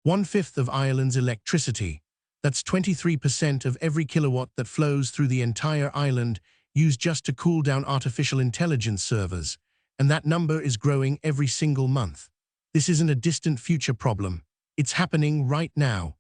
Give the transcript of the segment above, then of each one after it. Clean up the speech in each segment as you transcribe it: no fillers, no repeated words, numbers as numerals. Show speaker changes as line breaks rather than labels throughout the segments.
1/5 of Ireland's electricity. That's 23% of every kilowatt that flows through the entire island used just to cool down artificial intelligence servers. And that number is growing every single month. This isn't a distant future problem. It's happening right now.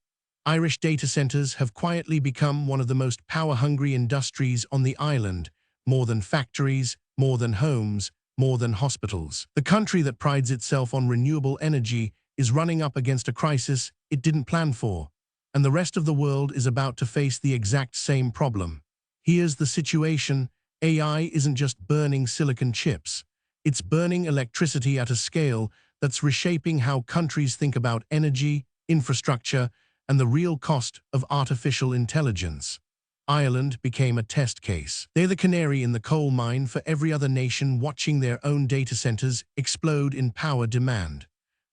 Irish data centers have quietly become one of the most power-hungry industries on the island, more than factories, more than homes, more than hospitals. The country that prides itself on renewable energy is running up against a crisis it didn't plan for, and the rest of the world is about to face the exact same problem. Here's the situation: AI isn't just burning silicon chips. It's burning electricity at a scale that's reshaping how countries think about energy, infrastructure, and the real cost of artificial intelligence. Ireland became a test case. They're the canary in the coal mine for every other nation watching their own data centers explode in power demand.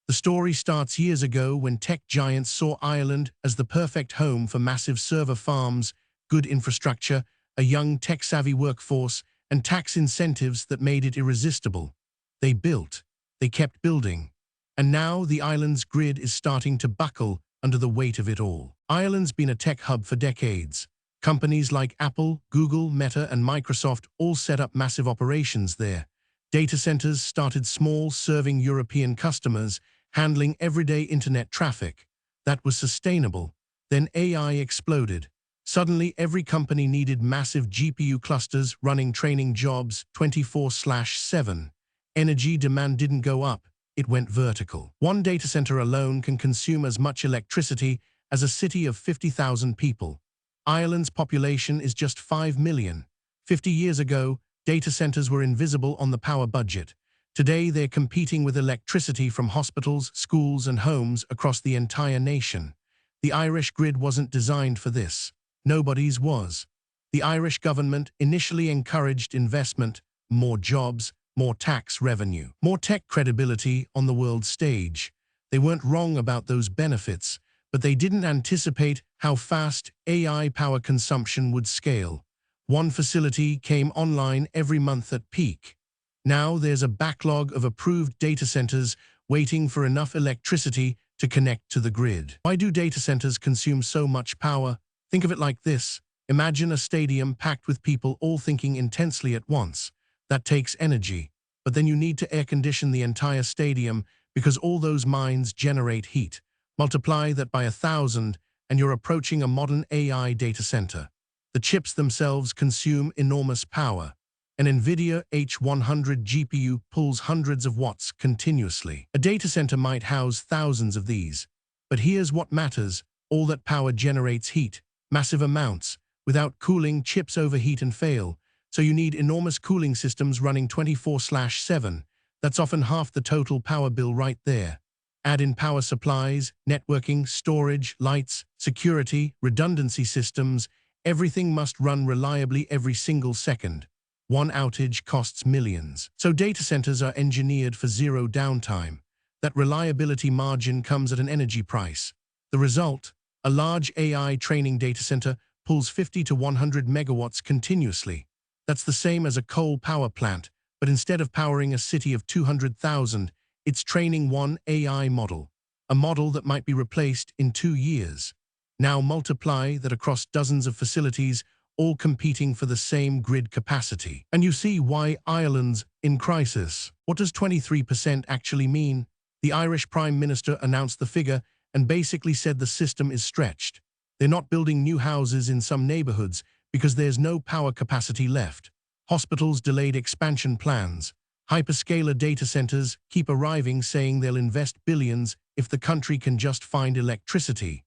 The story starts years ago when tech giants saw Ireland as the perfect home for massive server farms, good infrastructure, a young tech-savvy workforce, and tax incentives that made it irresistible. They built, they kept building, and now the island's grid is starting to buckle under the weight of it all. Ireland's been a tech hub for decades. Companies like Apple, Google, Meta, and Microsoft all set up massive operations there. Data centers started small, serving European customers, handling everyday internet traffic. That was sustainable. Then AI exploded. Suddenly, every company needed massive GPU clusters running training jobs 24/7. Energy demand didn't go up, it went vertical. One data center alone can consume as much electricity as a city of 50,000 people. Ireland's population is just 5 million. 50 years ago, data centers were invisible on the power budget. Today, they're competing with electricity from hospitals, schools, and homes across the entire nation. The Irish grid wasn't designed for this. Nobody's was. The Irish government initially encouraged investment, more jobs, more tax revenue, more tech credibility on the world stage. They weren't wrong about those benefits, but they didn't anticipate how fast AI power consumption would scale. One facility came online every month at peak. Now there's a backlog of approved data centers waiting for enough electricity to connect to the grid. Why do data centers consume so much power? Think of it like this. Imagine a stadium packed with people all thinking intensely at once. That takes energy. But then you need to air condition the entire stadium because all those minds generate heat. Multiply that by 1,000 and you're approaching a modern AI data center. The chips themselves consume enormous power. An NVIDIA H100 GPU pulls hundreds of watts continuously. A data center might house thousands of these. But here's what matters. All that power generates heat, massive amounts. Without cooling, chips overheat and fail. So you need enormous cooling systems running 24/7. That's often half the total power bill right there. Add in power supplies, networking, storage, lights, security, redundancy systems. Everything must run reliably every single second. One outage costs millions. So data centers are engineered for zero downtime. That reliability margin comes at an energy price. The result? A large AI training data center pulls 50 to 100 megawatts continuously. That's the same as a coal power plant, but instead of powering a city of 200,000, it's training one AI model, a model that might be replaced in 2 years. Now multiply that across dozens of facilities, all competing for the same grid capacity. And you see why Ireland's in crisis. What does 23% actually mean? The Irish Prime Minister announced the figure and basically said the system is stretched. They're not building new houses in some neighborhoods because there's no power capacity left. Hospitals delayed expansion plans. Hyperscaler data centers keep arriving saying they'll invest billions if the country can just find electricity.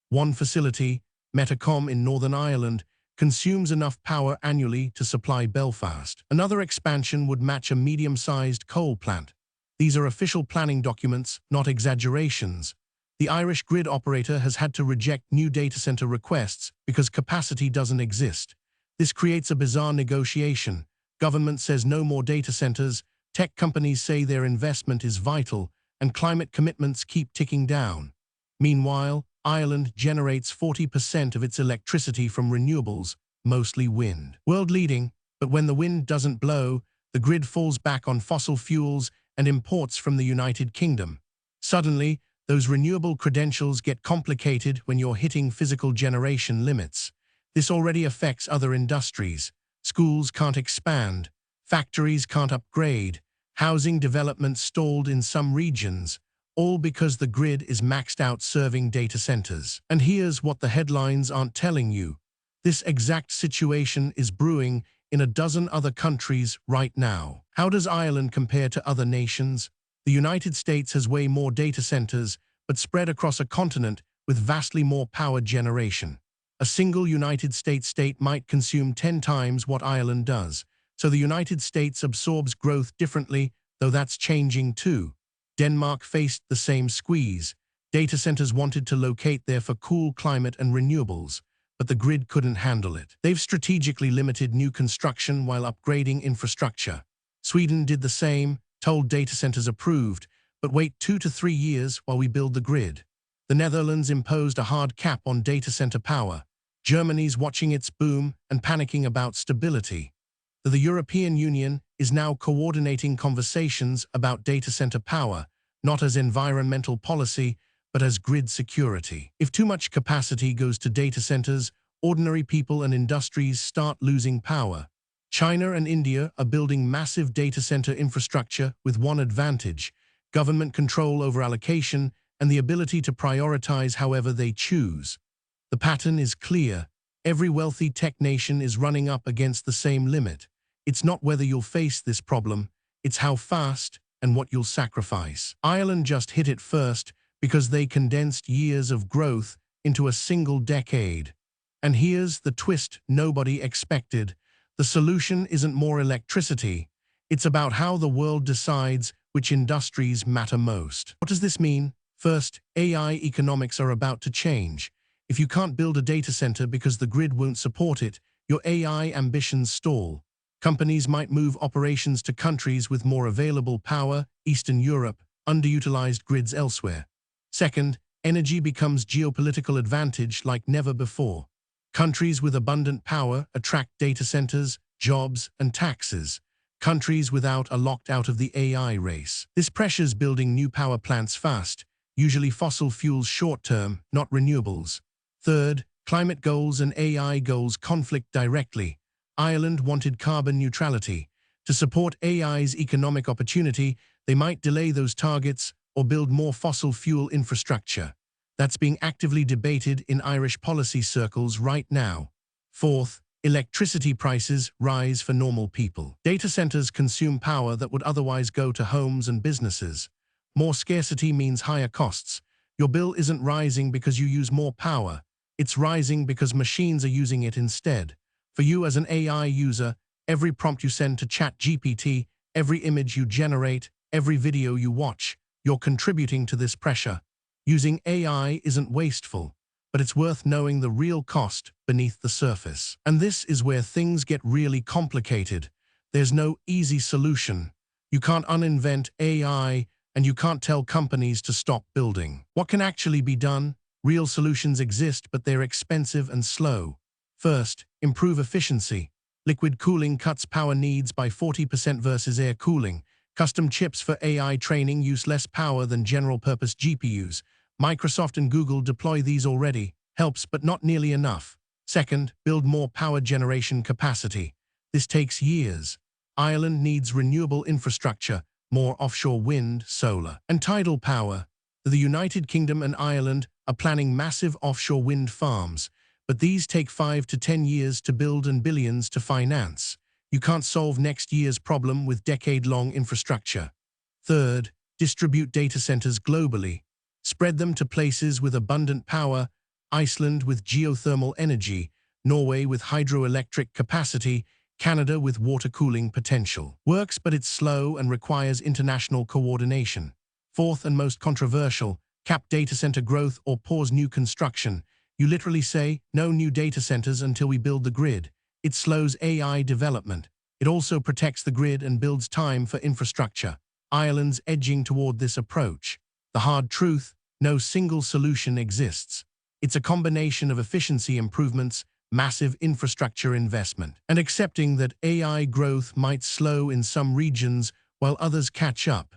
One facility, Metacom in Northern Ireland, consumes enough power annually to supply Belfast. Another expansion would match a medium-sized coal plant. These are official planning documents, not exaggerations. The Irish grid operator has had to reject new data center requests because capacity doesn't exist. This creates a bizarre negotiation. Government says no more data centers, tech companies say their investment is vital, and climate commitments keep ticking down. Meanwhile, Ireland generates 40% of its electricity from renewables, mostly wind. World-leading, but when the wind doesn't blow, the grid falls back on fossil fuels and imports from the United Kingdom. Suddenly, Those renewable credentials get complicated when you're hitting physical generation limits. This already affects other industries. Schools can't expand, factories can't upgrade, housing development stalled in some regions, all because the grid is maxed out serving data centers. And here's what the headlines aren't telling you. This exact situation is brewing in a dozen other countries right now. How does Ireland compare to other nations? The United States has way more data centers, but spread across a continent with vastly more power generation. A single United States state might consume 10 times what Ireland does, so the United States absorbs growth differently, though that's changing too. Denmark faced the same squeeze. Data centers wanted to locate there for cool climate and renewables, but the grid couldn't handle it. They've strategically limited new construction while upgrading infrastructure. Sweden did the same, told data centers approved, but wait 2 to 3 years while we build the grid. The Netherlands imposed a hard cap on data center power. Germany's watching its boom and panicking about stability. The European Union is now coordinating conversations about data center power, not as environmental policy, but as grid security. If too much capacity goes to data centers, ordinary people and industries start losing power. China and India are building massive data center infrastructure with one advantage: government control over allocation and the ability to prioritize however they choose. The pattern is clear. Every wealthy tech nation is running up against the same limit. It's not whether you'll face this problem, it's how fast and what you'll sacrifice. Ireland just hit it first because they condensed years of growth into a single decade. And here's the twist nobody expected. The solution isn't more electricity. It's about how the world decides which industries matter most. What does this mean? First, AI economics are about to change. If you can't build a data center because the grid won't support it, your AI ambitions stall. Companies might move operations to countries with more available power, Eastern Europe, underutilized grids elsewhere. Second, energy becomes geopolitical advantage like never before. Countries with abundant power attract data centers, jobs, and taxes. Countries without are locked out of the AI race. This pressure's building new power plants fast, usually fossil fuels short-term, not renewables. Third, climate goals and AI goals conflict directly. Ireland wanted carbon neutrality. To support AI's economic opportunity, they might delay those targets or build more fossil fuel infrastructure. That's being actively debated in Irish policy circles right now. Fourth, electricity prices rise for normal people. Data centers consume power that would otherwise go to homes and businesses. More scarcity means higher costs. Your bill isn't rising because you use more power. It's rising because machines are using it instead. For you as an AI user, every prompt you send to ChatGPT, every image you generate, every video you watch, you're contributing to this pressure. Using AI isn't wasteful, but it's worth knowing the real cost beneath the surface. And this is where things get really complicated. There's no easy solution. You can't uninvent AI, and you can't tell companies to stop building. What can actually be done? Real solutions exist, but they're expensive and slow. First, improve efficiency. Liquid cooling cuts power needs by 40% versus air cooling. Custom chips for AI training use less power than general-purpose GPUs. Microsoft and Google deploy these already. Helps, but not nearly enough. Second, build more power generation capacity. This takes years. Ireland needs renewable infrastructure, more offshore wind, solar, and tidal power. The United Kingdom and Ireland are planning massive offshore wind farms, but these take 5 to 10 years to build and billions to finance. You can't solve next year's problem with decade-long infrastructure. Third, distribute data centers globally. Spread them to places with abundant power: Iceland with geothermal energy, Norway with hydroelectric capacity, Canada with water cooling potential. Works, but it's slow and requires international coordination. Fourth and most controversial, cap data center growth or pause new construction. You literally say, no new data centers until we build the grid. It slows AI development. It also protects the grid and builds time for infrastructure. Ireland's edging toward this approach. The hard truth: no single solution exists. It's a combination of efficiency improvements, massive infrastructure investment, and accepting that AI growth might slow in some regions while others catch up.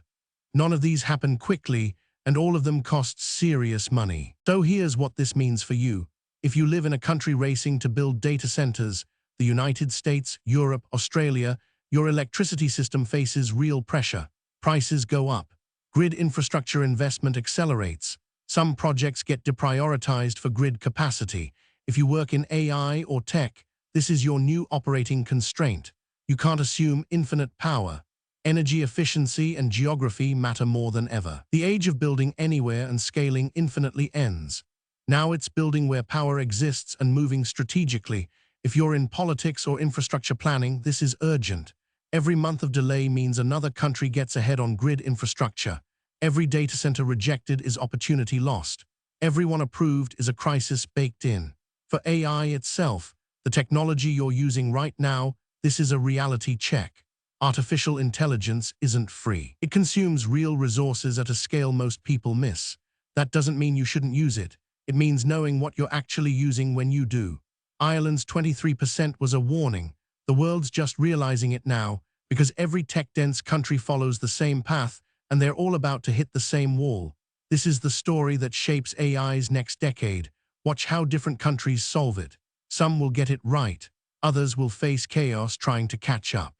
None of these happen quickly, and all of them cost serious money. So here's what this means for you. If you live in a country racing to build data centers, the United States, Europe, Australia, your electricity system faces real pressure. Prices go up. Grid infrastructure investment accelerates. Some projects get deprioritized for grid capacity. If you work in AI or tech, this is your new operating constraint. You can't assume infinite power. Energy efficiency and geography matter more than ever. The age of building anywhere and scaling infinitely ends. Now it's building where power exists and moving strategically. If you're in politics or infrastructure planning, this is urgent. Every month of delay means another country gets ahead on grid infrastructure. Every data center rejected is opportunity lost. Every one approved is a crisis baked in. For AI itself, the technology you're using right now, this is a reality check. Artificial intelligence isn't free. It consumes real resources at a scale most people miss. That doesn't mean you shouldn't use it. It means knowing what you're actually using when you do. Ireland's 23% was a warning. The world's just realizing it now, because every tech-dense country follows the same path, and they're all about to hit the same wall. This is the story that shapes AI's next decade. Watch how different countries solve it. Some will get it right. Others will face chaos trying to catch up.